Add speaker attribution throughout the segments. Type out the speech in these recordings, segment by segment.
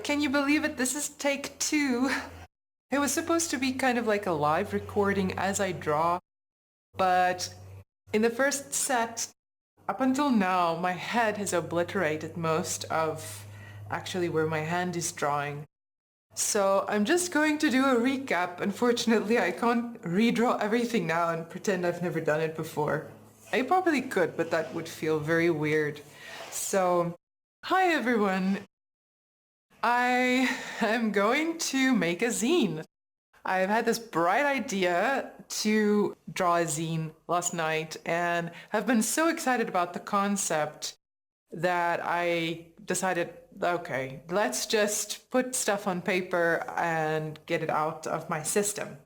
Speaker 1: right, can you believe it? This is take 2. It was supposed to be kind of like a live recording as I draw, but in the first set, up until now, my head has obliterated most of actually where my hand is drawing. So I'm just going to do a recap. Unfortunately, I can't redraw everything now and pretend I've never done it before. I probably could, but that would feel very weird. So, hi everyone. I am going to make a zine. I've had this bright idea to draw a zine last night and have been so excited about the concept that I decided, okay, let's just put stuff on paper and get it out of my system.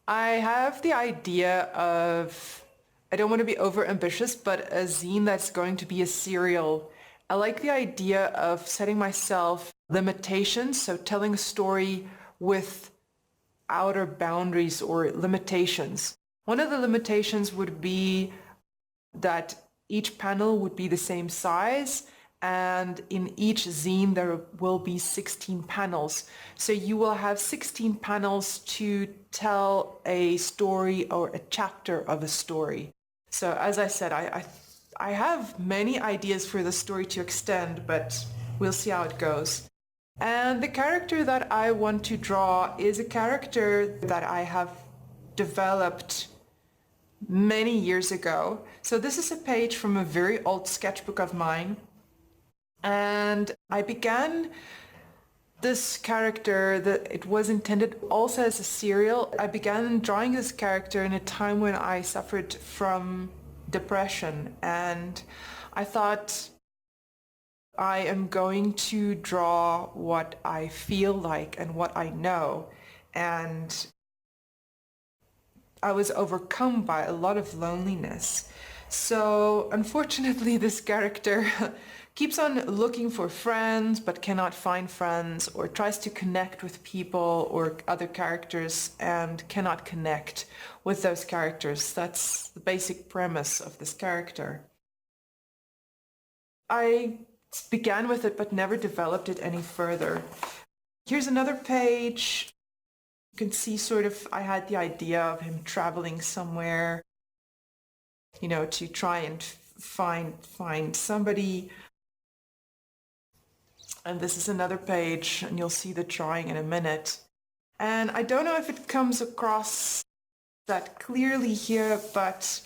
Speaker 1: I have the idea of, I don't want to be over ambitious, but a zine that's going to be a serial. I like the idea of setting myself limitations, so telling a story with outer boundaries or limitations. One of the limitations would be that each panel would be the same size, and in each zine there will be 16 panels. So you will have 16 panels to tell a story or a chapter of a story. So as I said, I have many ideas for the story to extend, but we'll see how it goes. And the character that I want to draw is a character that I have developed many years ago. So this is a page from a very old sketchbook of mine. And I began this character that it was intended also as a serial. I began drawing this character in a time when I suffered from depression, and I thought I am going to draw what I feel like and what I know. And I was overcome by a lot of loneliness. So unfortunately, this character keeps on looking for friends but cannot find friends, or tries to connect with people or other characters and cannot connect with those characters. That's the basic premise of this character. I began with it but never developed it any further. Here's another page. You can see sort of I had the idea of him traveling somewhere, you know, to try and find somebody. And this is another page, and you'll see the drawing in a minute. And I don't know if it comes across that clearly here, but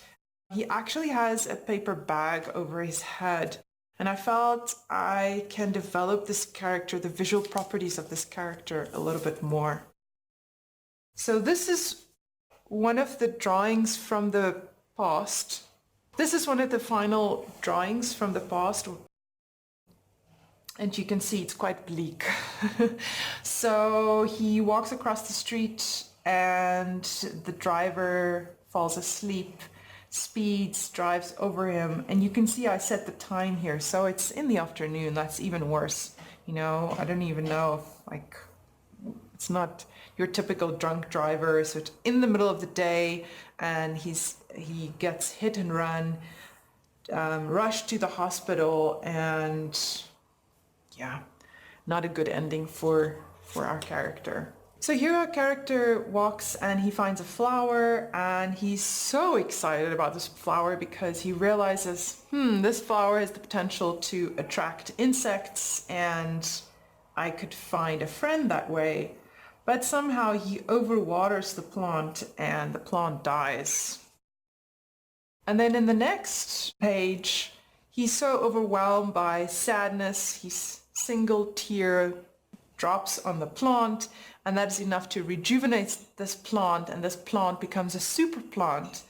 Speaker 1: he actually has a paper bag over his head. And I felt I can develop this character, the visual properties of this character a little bit more. So this is one of the drawings from the past. This is one of the final drawings from the past. And you can see it's quite bleak. So he walks across the street and the driver falls asleep, speeds, drives over him. And you can see I set the time here. So it's in the afternoon. That's even worse. You know, I don't even know if, like, it's not your typical drunk driver. So it's in the middle of the day and he gets hit and run, rushed to the hospital, and yeah, not a good ending for our character. So here our character walks and he finds a flower, and he's so excited about this flower because he realizes, this flower has the potential to attract insects and I could find a friend that way. But somehow he overwaters the plant and the plant dies. And then in the next page, he's so overwhelmed by sadness, his single tear drops on the plant, and that is enough to rejuvenate this plant, and this plant becomes a super plant.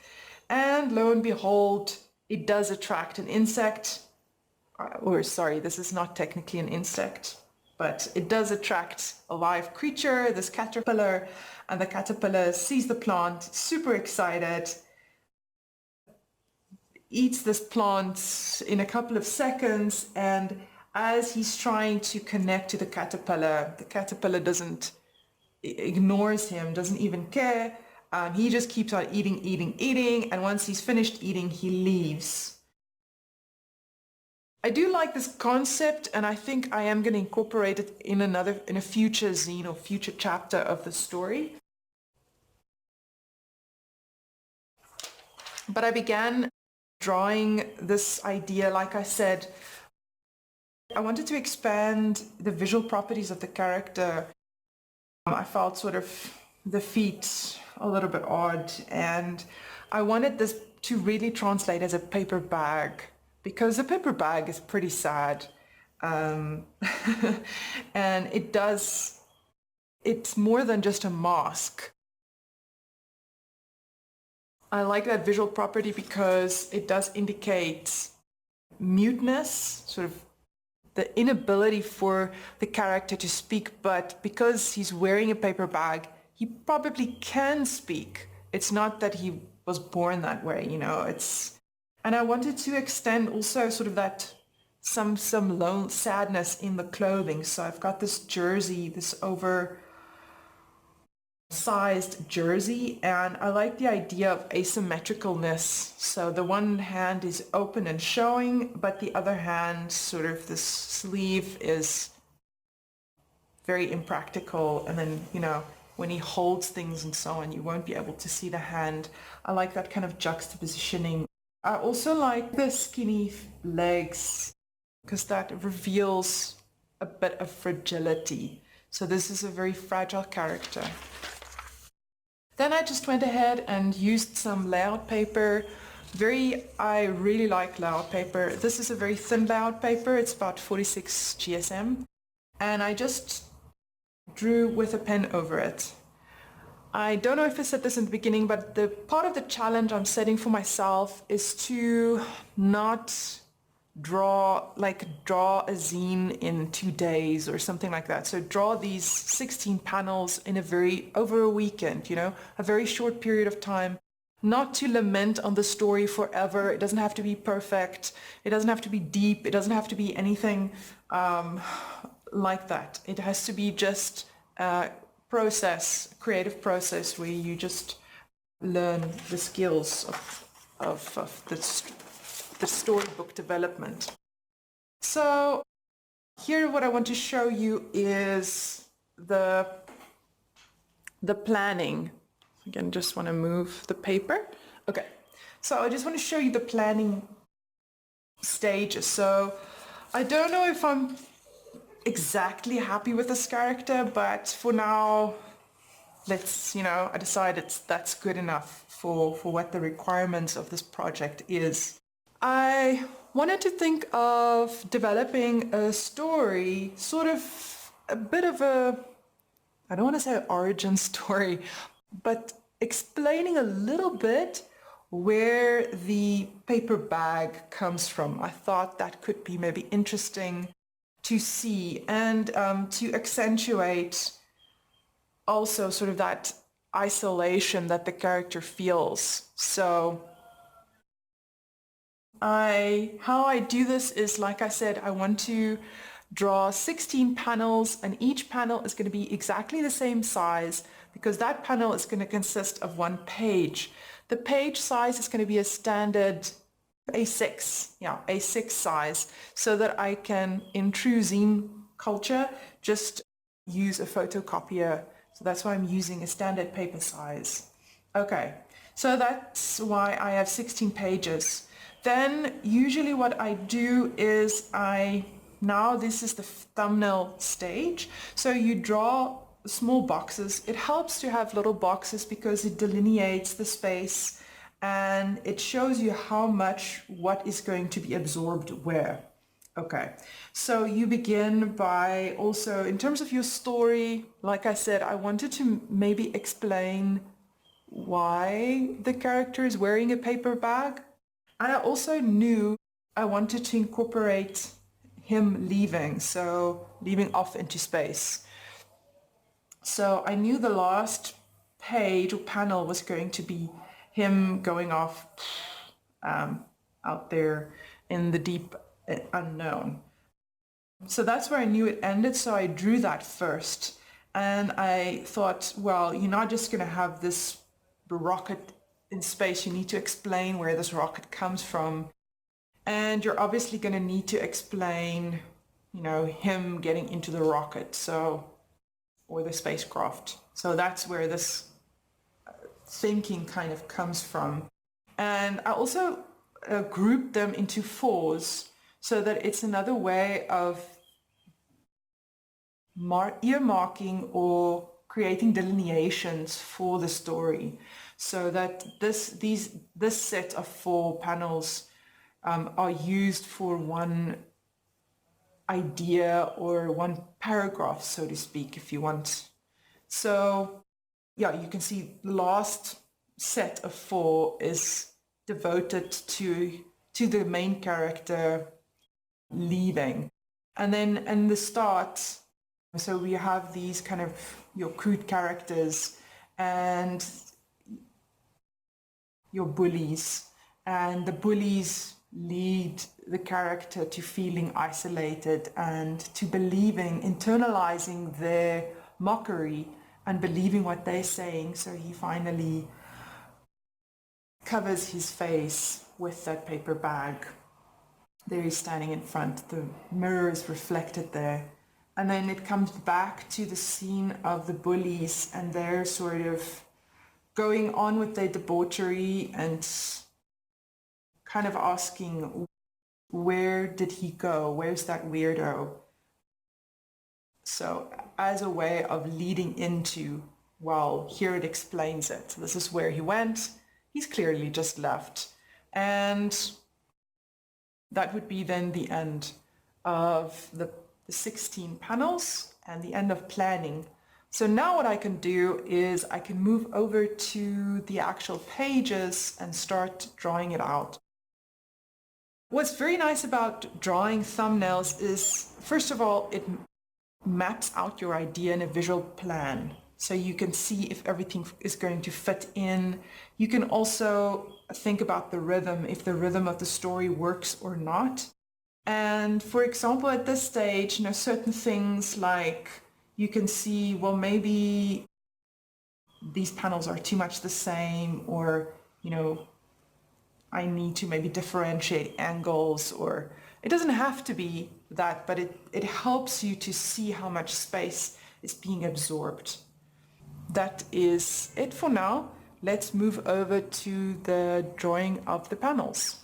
Speaker 1: And lo and behold, it does attract an insect, or sorry, this is not technically an insect, but it does attract a live creature, this caterpillar, and the caterpillar sees the plant, super excited, eats this plant in a couple of seconds, and as he's trying to connect to the caterpillar ignores him, doesn't even care. He just keeps on eating, and once he's finished eating, he leaves. I do like this concept, and I think I am going to incorporate it in a future zine or future chapter of the story. But I began drawing this idea, like I said, I wanted to expand the visual properties of the character. I felt sort of the feet a little bit odd, and I wanted this to really translate as a paper bag, because a paper bag is pretty sad. And it's more than just a mask. I like that visual property because it does indicate muteness, sort of the inability for the character to speak, but because he's wearing a paper bag, he probably can speak. It's not that he was born that way, you know. And I wanted to extend also sort of that some lone sadness in the clothing. So I've got this jersey, this oversized jersey, and I like the idea of asymmetricalness. So the one hand is open and showing, but the other hand, sort of this sleeve is very impractical, and then, you know, when he holds things and so on, you won't be able to see the hand. I like that kind of juxtapositioning. I also like the skinny legs because that reveals a bit of fragility. So this is a very fragile character. Then I just went ahead and used some layout paper. I really like layout paper. This is a very thin layout paper. It's about 46 GSM. And I just drew with a pen over it. I don't know if I said this in the beginning, but the part of the challenge I'm setting for myself is to not draw a zine in 2 days or something like that. So draw these 16 panels in over a weekend, you know, a very short period of time. Not to lament on the story forever. It doesn't have to be perfect. It doesn't have to be deep. It doesn't have to be anything like that. It has to be just a creative process where you just learn the skills of the storybook development. So here what I want to show you is the planning. Again, just want to move the paper. Okay, so I just want to show you the planning stages. So I don't know if I'm exactly happy with this character, but for now, I decided that's good enough for what the requirements of this project is. I wanted to think of developing a story, sort of a bit of I don't want to say origin story, but explaining a little bit where the paper bag comes from. I thought that could be maybe interesting to see, and to accentuate also sort of that isolation that the character feels. So how I do this is, like I said, I want to draw 16 panels, and each panel is going to be exactly the same size because that panel is going to consist of one page. The page size is going to be a standard A6 size, so that I can, in true zine culture, just use a photocopier. So that's why I'm using a standard paper size. Okay, so that's why I have 16 pages. Then usually what I do is now this is the thumbnail stage. So you draw small boxes. It helps to have little boxes because it delineates the space and it shows you how much what is going to be absorbed where. Okay, so you begin by also, in terms of your story, like I said, I wanted to maybe explain why the character is wearing a paper bag. And I also knew I wanted to incorporate him leaving off into space. So I knew the last page or panel was going to be him going off out there in the deep unknown. So that's where I knew it ended, so I drew that first. And I thought, well, you're not just going to have this rocket in space, you need to explain where this rocket comes from. And you're obviously going to need to explain, him getting into the rocket, or the spacecraft. So that's where this thinking kind of comes from. And I also grouped them into fours so that it's another way of earmarking or creating delineations for the story, so that this set of 4 panels are used for one idea or one paragraph, so to speak, if you want. So yeah, you can see the last set of 4 is devoted to the main character leaving. And then in the start, so we have these kind of your crude characters and your bullies, and the bullies lead the character to feeling isolated and to believing, internalizing their mockery and believing what they're saying. So he finally covers his face with that paper bag. There he's standing in front, the mirror is reflected there. And then it comes back to the scene of the bullies, and they're sort of going on with their debauchery and kind of asking, where did he go? Where's that weirdo? So as a way of leading into, well, here it explains it. This is where he went. He's clearly just left. And that would be then the end of the 16 panels and the end of planning. So now what I can do is I can move over to the actual pages and start drawing it out. What's very nice about drawing thumbnails is, first of all, it maps out your idea in a visual plan. So you can see if everything is going to fit in. You can also think about the rhythm, if the rhythm of the story works or not. And for example, at this stage, certain things like you can see, well, maybe these panels are too much the same, or, I need to maybe differentiate angles, or it doesn't have to be that, but it helps you to see how much space is being absorbed. That is it for now. Let's move over to the drawing of the panels.